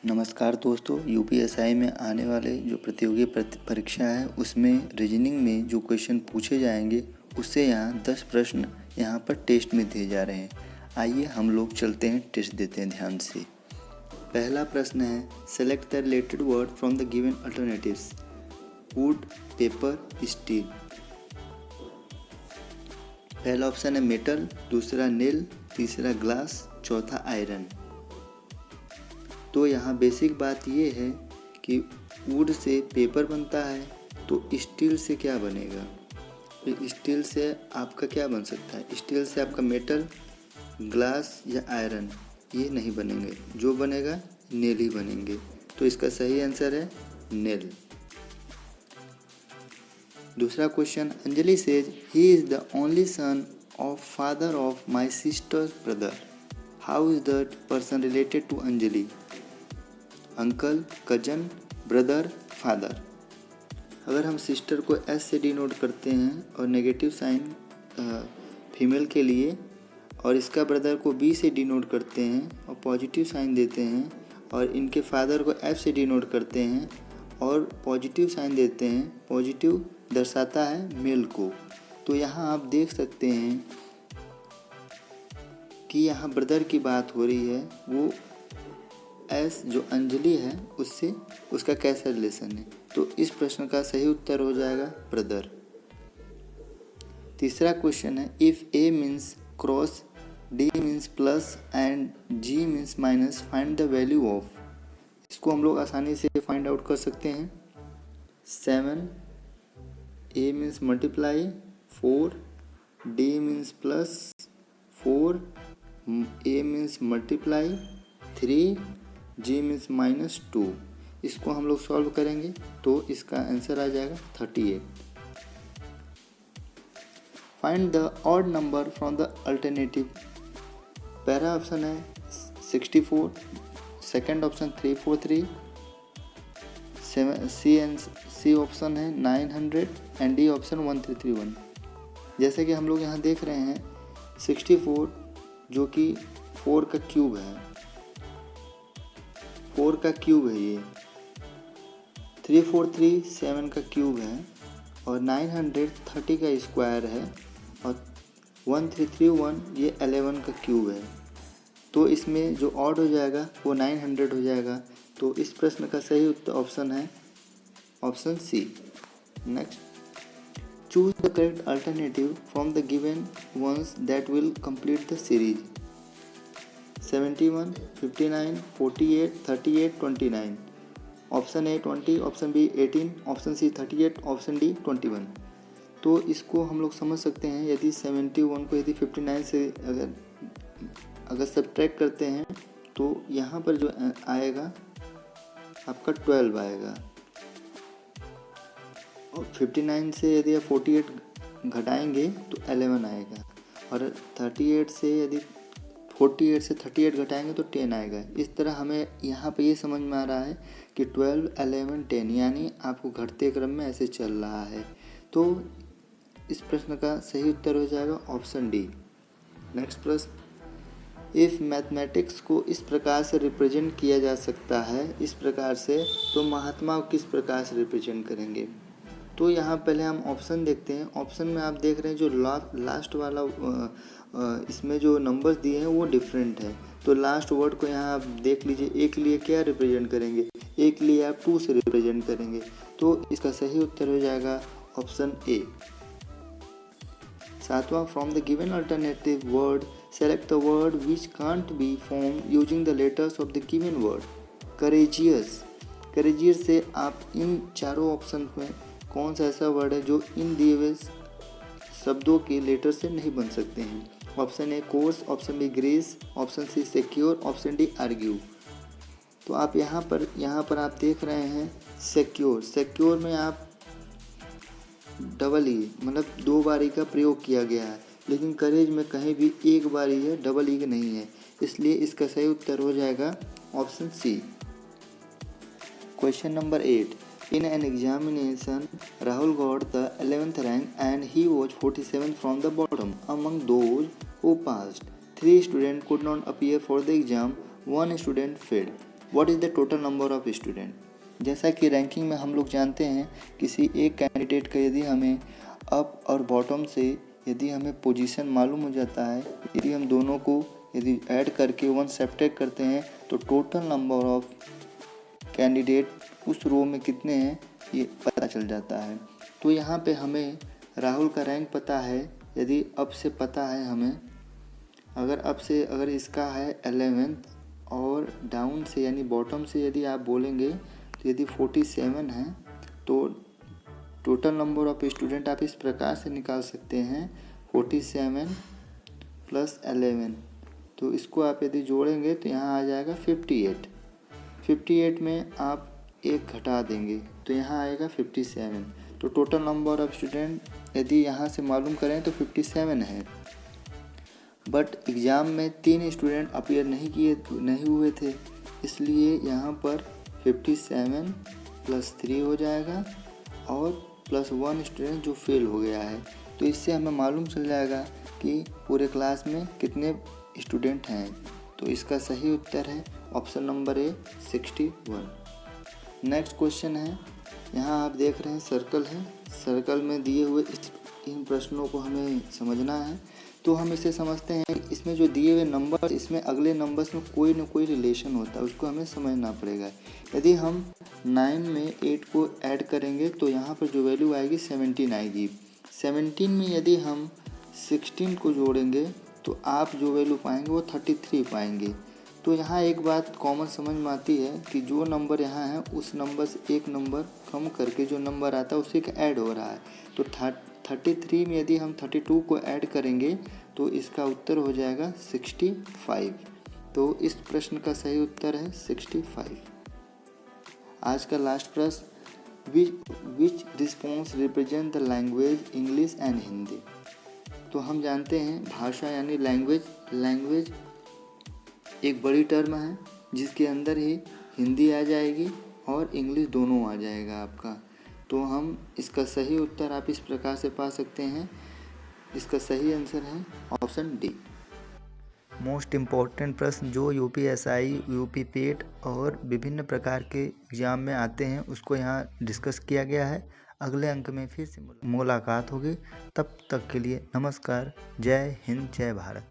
नमस्कार दोस्तों, यूपीएसआई में आने वाले जो प्रतियोगी परीक्षा है उसमें रीजनिंग में जो क्वेश्चन पूछे जाएंगे उससे यहाँ 10 प्रश्न यहाँ पर टेस्ट में दिए जा रहे हैं। आइए हम लोग चलते हैं, टेस्ट देते हैं ध्यान से। पहला प्रश्न है, select the related word from the given alternatives. Would, paper, steel. पहला ऑप्शन है मेटल, दूसरा नील, तीसरा ग्लास, चौथा आयरन। तो यहाँ बेसिक बात ये है कि वुड से पेपर बनता है, तो स्टील से क्या बनेगा? तो स्टील से आपका क्या बन सकता है? स्टील से आपका मेटल, ग्लास या आयरन ये नहीं बनेंगे, जो बनेगा नील ही बनेंगे। तो इसका सही आंसर है नील। दूसरा question, Anjali says he is the only son of father of my sister brother. How is that person related to Anjali? Uncle, cousin, brother, father. अगर हम सिस्टर को एस से डिनोट करते हैं और नेगेटिव साइन फीमेल के लिए, और इसका ब्रदर को बी से डिनोट करते हैं और पॉजिटिव साइन देते हैं, और इनके फादर को एफ से डिनोट करते हैं और पॉजिटिव साइन देते हैं, पॉजिटिव दर्शाता है मेल को, तो यहाँ आप देख सकते हैं कि यहाँ ब्रदर की बात हो रही है। वो एस जो अंजलि है उससे उसका कैसा रिलेशन है, तो इस प्रश्न का सही उत्तर हो जाएगा ब्रदर। तीसरा क्वेश्चन है, if A means cross, D means plus and G means minus, find the value of. इसको हम लोग आसानी से फाइंड आउट कर सकते हैं। 7, A means multiply, 4, D means plus, 4, A means multiply, 3, G means -2। इसको हम लोग सॉल्व करेंगे तो इसका आंसर आ जाएगा 38। Find the odd number from the alternative. पहला ऑप्शन है 64, सेकंड ऑप्शन 343, सी ऑप्शन है 900 एंड डी ऑप्शन 1331। जैसे कि हम लोग यहाँ देख रहे हैं 64 जो कि 4 का क्यूब है, 4 का क्यूब है ये, 343 7 का क्यूब है, और 930 का स्क्वायर है, और 1331 ये 11 का क्यूब है। तो इसमें जो ऑड हो जाएगा वो 900 हो जाएगा। तो इस प्रश्न का सही उत्तर ऑप्शन है option C. Next, choose the correct alternative from the given ones that will complete the series. 71, 59, 48, 38, 29। Option A 20, option B 18, option C 38, option D 21। तो इसको हम लोग समझ सकते हैं, यदि 71 को यदि 59 से अगर सब्ट्रैक्ट करते हैं तो यहाँ पर जो आएगा आपका 12 आएगा, और 59 से यदि आप 48 घटाएंगे तो 11 आएगा, और 38 से यदि 48 से 38 घटाएंगे तो 10 आएगा। इस तरह हमें यहाँ पे ये समझ में आ रहा है कि 12, 11, 10 यानी आपको घटते क्रम में ऐसे चल रहा है। तो इस प्रश्न का सही उत्तर हो जाएगा ऑप्शन डी। नेक्स्ट प्रश्न, इफ़ मैथमेटिक्स को इस प्रकार से रिप्रेजेंट किया जा सकता है, इस प्रकार से, तो महात्मा को किस प्रकार से रिप्रेजेंट करेंगे? तो यहाँ पहले हम ऑप्शन देखते हैं। ऑप्शन में आप देख रहे हैं जो लास्ट वाला इसमें जो नंबर्स दिए हैं वो डिफरेंट है। तो लास्ट वर्ड को यहाँ आप देख लीजिए, एक लिए क्या रिप्रेजेंट करेंगे, एक लिए आप 2 से रिप्रेजेंट करेंगे। तो इसका सही उत्तर हो जाएगा ऑप्शन ए। सातवां, from the given alternative word select the word which can't be form using the letters of the given word. Courageous, courageous से आप इन चारों ऑप्शन में कौन सा ऐसा वर्ड है जो इन दिए हुए शब्दों के लेटर से नहीं बन सकते हैं? Option A course, option B grace, option C secure, option D argue. तो आप यहाँ पर आप देख रहे हैं सिक्योर। सिक्योर में आप डबल ई मतलब 2 बार ई का प्रयोग किया गया है, लेकिन करेज में कहीं भी 1 बार ई है, डबल ई नहीं है, इसलिए इसका सही उत्तर हो जाएगा option C. Question number 8, in an examination, Rahul got the 11th rank and he was 47 from the bottom. Among those who passed, 3 students could not appear for the exam, 1 student failed. What is the total number of student. जैसा कि ranking में हम लोग जानते हैं, किसी एक candidate का यदि हमें अप और बॉटम से यदि हमें पोजीशन मालूम हो जाता है, यदि हम दोनों को यदि ऐड करके 1 सब्ट्रैक्ट करते हैं तो टोटल नंबर ऑफ कैंडिडेट उस रो में कितने हैं ये पता चल जाता है। तो यहाँ पे हमें राहुल का रैंक पता है, यदि अप से पता है हमें, अगर इसका है 11th और डाउन से यानी बॉटम से यदि आप बोलेंगे तो यदि 47 है तो टोटल नंबर ऑफ स्टूडेंट आप इस प्रकार से निकाल सकते हैं 47 + 11। तो इसको आप यदि जोड़ेंगे तो यहाँ आ जाएगा 58। 58 में आप एक घटा देंगे तो यहाँ आएगा 57। तो टोटल नंबर ऑफ स्टूडेंट यदि यहाँ से मालूम करें तो 57 है। बट एग्ज़ाम में 3 स्टूडेंट अपीयर नहीं हुए थे, इसलिए यहाँ पर 57 + 3 हो जाएगा और +1 स्टूडेंट जो फेल हो गया है। तो इससे हमें मालूम चल जाएगा कि पूरे क्लास में कितने स्टूडेंट हैं। तो इसका सही उत्तर है option number A 61। Next question है, यहाँ आप देख रहे हैं सर्कल है, सर्कल में दिए हुए इन प्रश्नों को हमें समझना है। तो हम इसे समझते हैं, इसमें जो दिए हुए नंबर, इसमें अगले नंबर्स में कोई ना कोई रिलेशन होता है, उसको हमें समझना पड़ेगा। यदि हम 9 में 8 को ऐड करेंगे तो यहाँ पर जो वैल्यू आएगी 17 आएगी। 17 में यदि हम 16 को जोड़ेंगे तो आप जो वैल्यू पाएंगे वो 33 पाएंगे। तो यहाँ एक बात कॉमन समझ में आती है कि जो नंबर यहाँ है उस नंबर से एक नंबर कम करके जो नंबर आता है उसी का ऐड हो रहा है। तो 33 में यदि हम 32 को ऐड करेंगे तो इसका उत्तर हो जाएगा 65। तो इस प्रश्न का सही उत्तर है 65। आज का लास्ट प्रश्न, which response represent the language English and Hindi. तो हम जानते हैं भाषा यानी लैंग्वेज एक बड़ी टर्म है जिसके अंदर ही हिंदी आ जाएगी और इंग्लिश दोनों आ जाएगा आपका। तो हम इसका सही उत्तर आप इस प्रकार से पा सकते हैं, इसका सही आंसर है ऑप्शन डी। मोस्ट इम्पॉर्टेंट प्रश्न जो यूपीएसआई, यूपी पेट और विभिन्न प्रकार के एग्जाम में आते हैं उसको यहाँ डिस्कस किया गया है। अगले अंक में फिर से मुलाकात होगी, तब तक के लिए नमस्कार। जय हिंद, जय भारत।